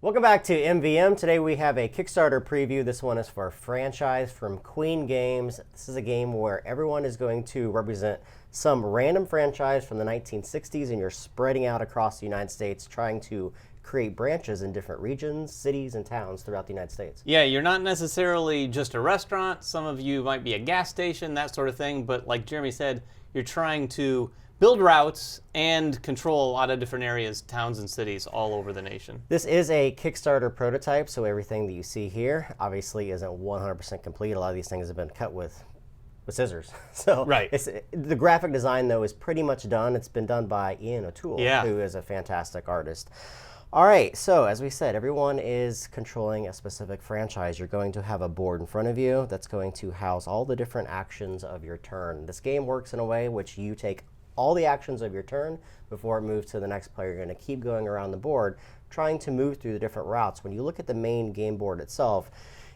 Welcome back to MVM. Today we have a Kickstarter preview. This one is for a franchise from Queen Games. This is a game where everyone is going to represent some random franchise from the 1960s, and you're spreading out across the United States trying to create branches in different regions, cities, and towns throughout the United States. Yeah, you're not necessarily just a restaurant. Some of you might be a gas station, that sort of thing. But like Jeremy said, you're trying to build routes and control a lot of different areas, towns and cities all over the nation. This is a Kickstarter prototype, so everything that you see here obviously isn't 100% complete. A lot of these things have been cut with scissors. So right. The graphic design, though, is pretty much done. It's been done by Ian O'Toole, who is a fantastic artist. All right, so as we said, everyone is controlling a specific franchise. You're going to have a board in front of you that's going to house all the different actions of your turn. This game works in a way which you take all the actions of your turn before it moves to the next player. You're going to keep going around the board, trying to move through the different routes. When you look at the main game board itself,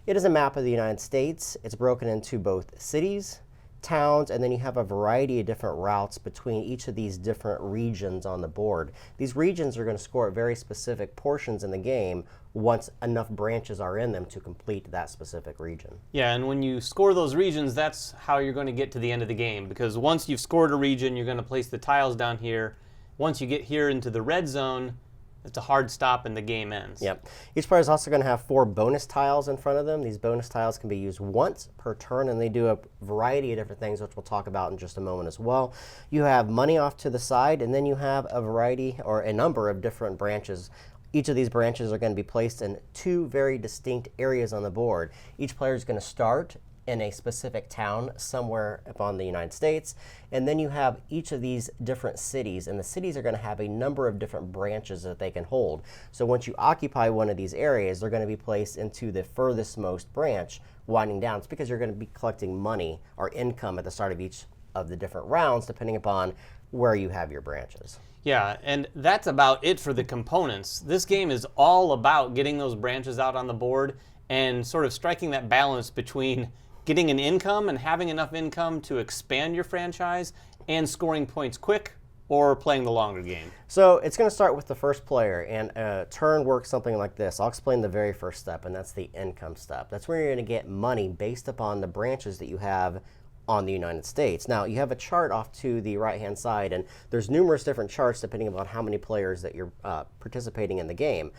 it is a map of the United States. It's broken into both cities, towns, and then you have a variety of different routes between each of these different regions on the board. These regions are going to score at very specific portions in the game once enough branches are in them to complete that specific region. Yeah, and when you score those regions, that's how you're going to get to the end of the game, because once you've scored a region, you're going to place the tiles down here. Once you get here into the red zone, it's a hard stop and the game ends. Yep. Each player is also going to have 4 bonus tiles in front of them. These bonus tiles can be used once per turn, and they do a variety of different things, which we'll talk about in just a moment as well. You have money off to the side, and then you have a variety or a number of different branches. Each of these branches are going to be placed in 2 very distinct areas on the board. Each player is going to start in a specific town somewhere upon the United States, and then you have each of these different cities, and the cities are going to have a number of different branches that they can hold. So once you occupy one of these areas, they're going to be placed into the furthest most branch, winding down. It's because you're going to be collecting money or income at the start of each of the different rounds, depending upon where you have your branches. Yeah, and that's about it for the components. This game is all about getting those branches out on the board and sort of striking that balance between getting an income and having enough income to expand your franchise and scoring points quick or playing the longer game. So it's going to start with the first player, and a turn works something like this. I'll explain the very first step, and that's the income step. That's where you're going to get money based upon the branches that you have on the United States. Now, you have a chart off to the right-hand side, and there's numerous different charts depending upon how many players that you're participating in the game.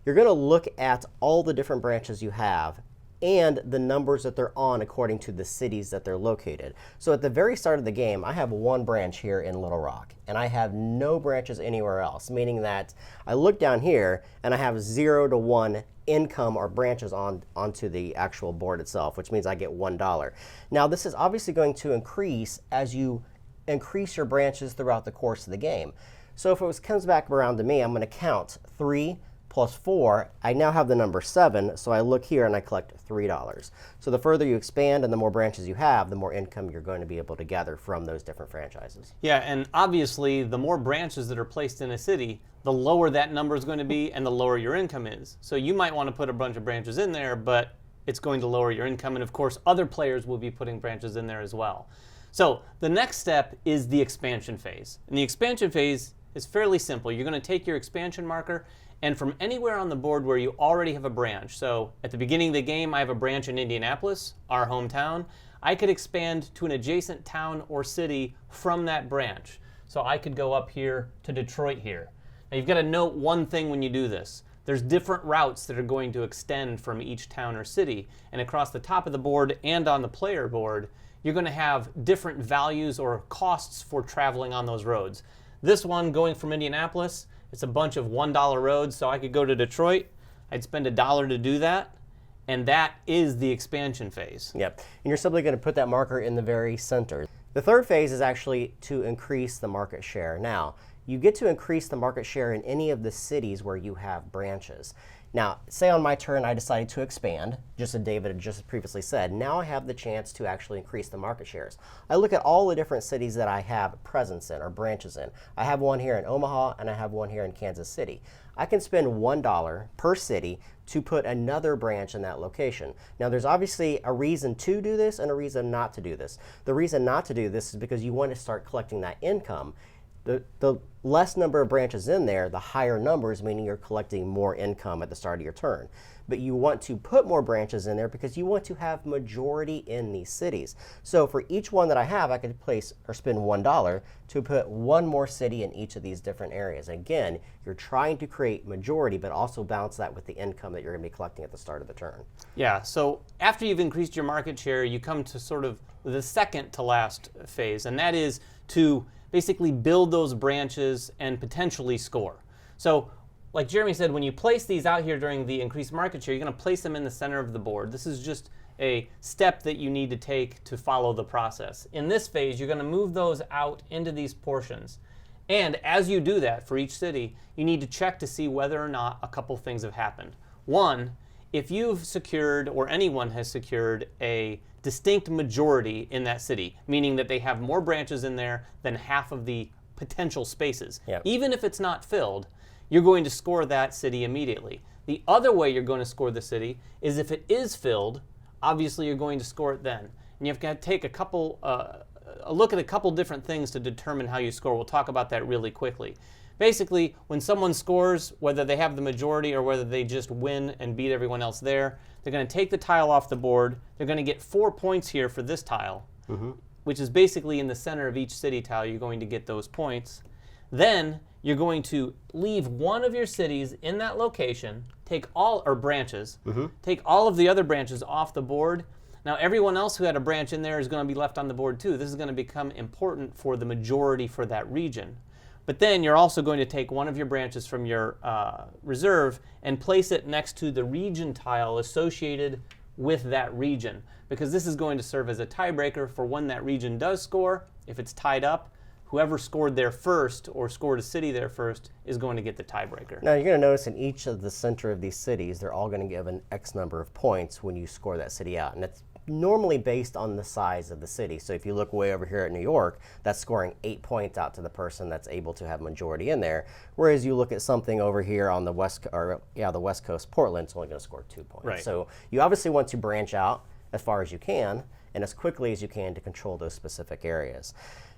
You're going to look at all the different branches you have and the numbers that they're on according to the cities that they're located. So at the very start of the game, I have 1 branch here in Little Rock, and I have no branches anywhere else, meaning that I look down here and I have 0 to 1 income or branches onto the actual board itself, which means I get $1. Now, this is obviously going to increase as you increase your branches throughout the course of the game. So if it comes back around to me, I'm going to count 3 plus 4, I now have the number 7, so I look here and I collect $3. So the further you expand and the more branches you have, the more income you're going to be able to gather from those different franchises. Yeah, and obviously the more branches that are placed in a city, the lower that number is going to be and the lower your income is. So you might want to put a bunch of branches in there, but it's going to lower your income, and of course other players will be putting branches in there as well. So the next step is the expansion phase. And the expansion phase is fairly simple. You're going to take your expansion marker, and from anywhere on the board where you already have a branch, so at the beginning of the game I have a branch in Indianapolis, our hometown, I could expand to an adjacent town or city from that branch. So I could go up here to Detroit here. Now you've got to note one thing when you do this. There's different routes that are going to extend from each town or city, and across the top of the board and on the player board, you're going to have different values or costs for traveling on those roads. This one, going from Indianapolis, it's a bunch of $1 roads, so I could go to Detroit. I'd spend $1 to do that, and that is the expansion phase. Yep, and you're simply going to put that marker in the very center. The third phase is actually to increase the market share. Now, you get to increase the market share in any of the cities where you have branches. Now, say on my turn I decided to expand, just as David had just previously said. Now I have the chance to actually increase the market shares. I look at all the different cities that I have presence in or branches in. I have one here in Omaha and I have one here in Kansas City. I can spend $1 per city to put another branch in that location. Now, there's obviously a reason to do this and a reason not to do this. The reason not to do this is because you want to start collecting that income The less number of branches in there, the higher numbers, meaning you're collecting more income at the start of your turn. But you want to put more branches in there because you want to have majority in these cities. So for each one that I have, I could place or spend $1 to put one more city in each of these different areas. Again, you're trying to create majority, but also balance that with the income that you're going to be collecting at the start of the turn. Yeah, so after you've increased your market share, you come to sort of the second to last phase, and that is to basically build those branches and potentially score. So like Jeremy said, when you place these out here during the increased market share, you're going to place them in the center of the board. This is just a step that you need to take to follow the process. In this phase, you're going to move those out into these portions. And as you do that for each city, you need to check to see whether or not a couple things have happened. One, if you've secured or anyone has secured a distinct majority in that city, meaning that they have more branches in there than half of the potential spaces, Yep. even if it's not filled, you're going to score that city immediately. The other way you're going to score the city is if it is filled, obviously you're going to score it then. And you've got to take a look at a couple different things to determine how you score. We'll talk about that really quickly. Basically, when someone scores, whether they have the majority or whether they just win and beat everyone else there, they're going to take the tile off the board. They're going to get 4 points here for this tile, which is basically in the center of each city tile. You're going to get those points. Then you're going to leave one of your cities in that location, take all, or branches, take all of the other branches off the board. Now everyone else who had a branch in there is going to be left on the board too. This is going to become important for the majority for that region. But then you're also going to take one of your branches from your reserve and place it next to the region tile associated with that region, because this is going to serve as a tiebreaker for when that region does score. If it's tied up, whoever scored there first or scored a city there first is going to get the tiebreaker. Now you're going to notice in each of the center of these cities, they're all going to give an X number of points when you score that city out. And that's normally based on the size of the city. So if you look way over here at New York, that's scoring 8 points out to the person that's able to have majority in there. Whereas you look at something over here on the West Coast, Portland's only going to score 2 points. Right. So you obviously want to branch out as far as you can and as quickly as you can to control those specific areas.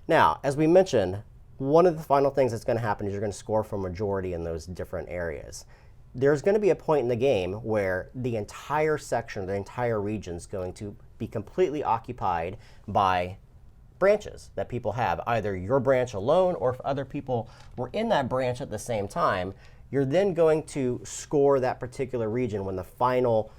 Now, as we mentioned, one of the final things that's going to happen is you're going to score for majority in those different areas. There's going to be a point in the game where the entire section, the entire region is going to be completely occupied by branches that people have, either your branch alone or if other people were in that branch at the same time. You're then going to score that particular region when the final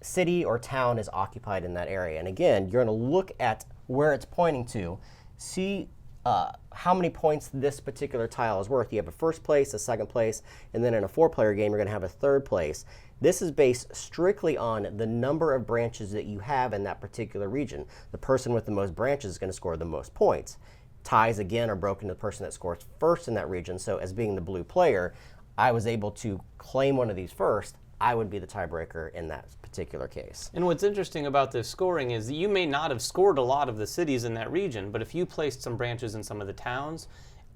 city or town is occupied in that area. And again, you're going to look at where it's pointing to, see how many points this particular tile is worth. You have a first place, a second place, and then in a 4-player game, you're going to have a third place. This is based strictly on the number of branches that you have in that particular region. The person with the most branches is going to score the most points. Ties, again, are broken to the person that scores first in that region. So as being the blue player, I was able to claim one of these first. I would be the tiebreaker in that particular case. And what's interesting about this scoring is that you may not have scored a lot of the cities in that region, but if you placed some branches in some of the towns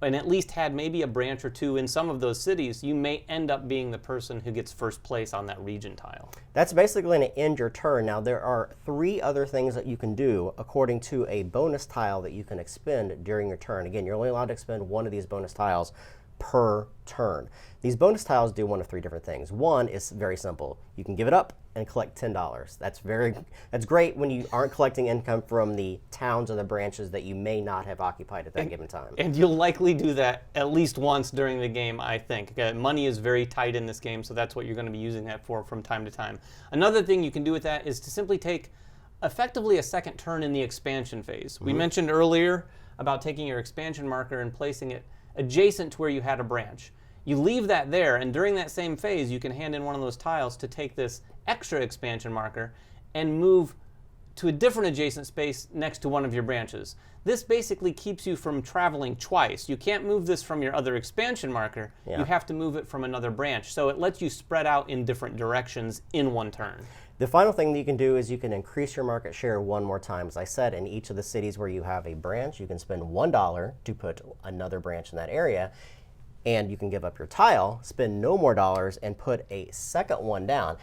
and at least had maybe a branch or two in some of those cities, you may end up being the person who gets first place on that region tile. That's basically going to end your turn. Now, there are 3 other things that you can do according to a bonus tile that you can expend during your turn. Again, you're only allowed to expend one of these bonus tiles per turn. These bonus tiles do one of 3 different things. One is very simple. You can give it up and collect $10. That's great when you aren't collecting income from the towns or the branches that you may not have occupied at that given time. And you'll likely do that at least once during the game, I think. Money is very tight in this game, so that's what you're going to be using that for from time to time. Another thing you can do with that is to simply take effectively a second turn in the expansion phase. We mentioned earlier about taking your expansion marker and placing it adjacent to where you had a branch. You leave that there, and during that same phase, you can hand in one of those tiles to take this extra expansion marker and move to a different adjacent space next to one of your branches. This basically keeps you from traveling twice. You can't move this from your other expansion marker. Yeah. You have to move it from another branch. So it lets you spread out in different directions in one turn. The final thing that you can do is you can increase your market share one more time. As I said, in each of the cities where you have a branch, you can spend $1 to put another branch in that area. And you can give up your tile, spend no more dollars, and put a second one down.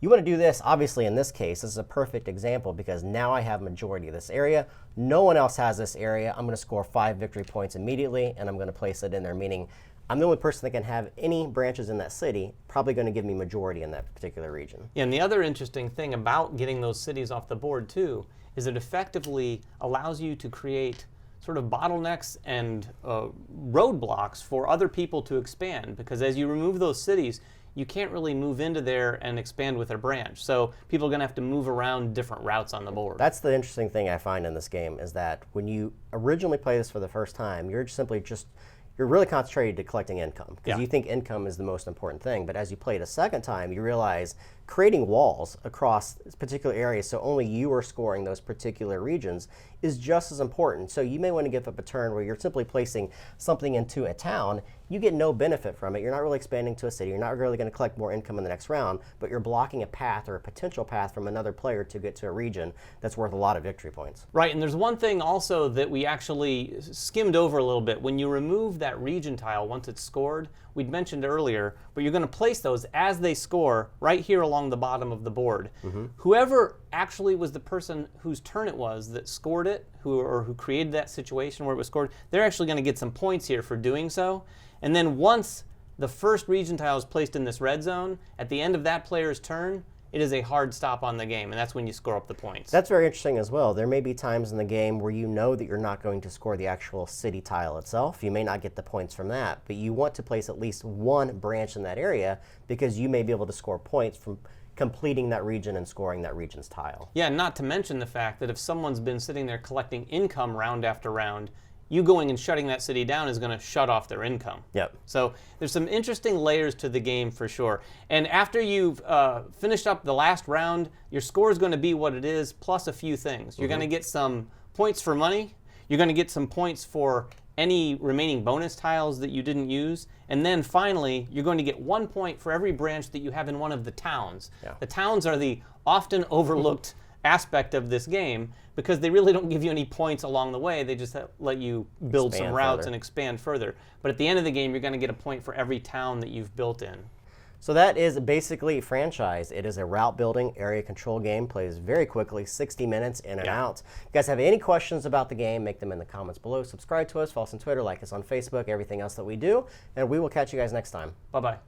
You want to do this, obviously in this case, this is a perfect example because now I have majority of this area. No one else has this area. I'm going to score 5 victory points immediately, and I'm going to place it in there, meaning I'm the only person that can have any branches in that city, probably going to give me majority in that particular region. Yeah, and the other interesting thing about getting those cities off the board too is it effectively allows you to create sort of bottlenecks and roadblocks for other people to expand, because as you remove those cities, you can't really move into there and expand with their branch. So people are going to have to move around different routes on the board. That's the interesting thing I find in this game is that when you originally play this for the first time, you're really concentrated to collecting income because you think income is the most important thing. But as you play it a second time, you realize creating walls across particular areas so only you are scoring those particular regions is just as important. So you may want to give up a turn where you're simply placing something into a town. You get no benefit from it. You're not really expanding to a city. You're not really going to collect more income in the next round, but you're blocking a path or a potential path from another player to get to a region that's worth a lot of victory points. Right, and there's one thing also that we actually skimmed over a little bit. When you remove that region tile once it's scored, we'd mentioned earlier, but you're going to place those as they score right here along the bottom of the board. Whoever actually was the person whose turn it was that scored it, who created that situation where it was scored, they're actually going to get some points here for doing so. And then once the first region tile is placed in this red zone, at the end of that player's turn, it is a hard stop on the game, and that's when you score up the points. That's very interesting as well. There may be times in the game where you know that you're not going to score the actual city tile itself. You may not get the points from that, but you want to place at least one branch in that area because you may be able to score points from completing that region and scoring that region's tile. Yeah, not to mention the fact that if someone's been sitting there collecting income round after round, you going and shutting that city down is going to shut off their income. Yep. So there's some interesting layers to the game for sure. And after you've finished up the last round, your score is going to be what it is, plus a few things. You're going to get some points for money. You're going to get some points for any remaining bonus tiles that you didn't use. And then finally, you're going to get 1 point for every branch that you have in one of the towns. Yeah. The towns are the often overlooked aspect of this game because they really don't give you any points along the way. They just let you build some routes and expand further. But at the end of the game, you're going to get a point for every town that you've built in. So that is basically Franchise. It is a route building area control game, plays very quickly, 60 minutes in and out. If you guys have any questions about the game, make them in the comments below. Subscribe to us, follow us on Twitter, like us on Facebook, everything else that we do, and we will catch you guys next time. Bye-bye.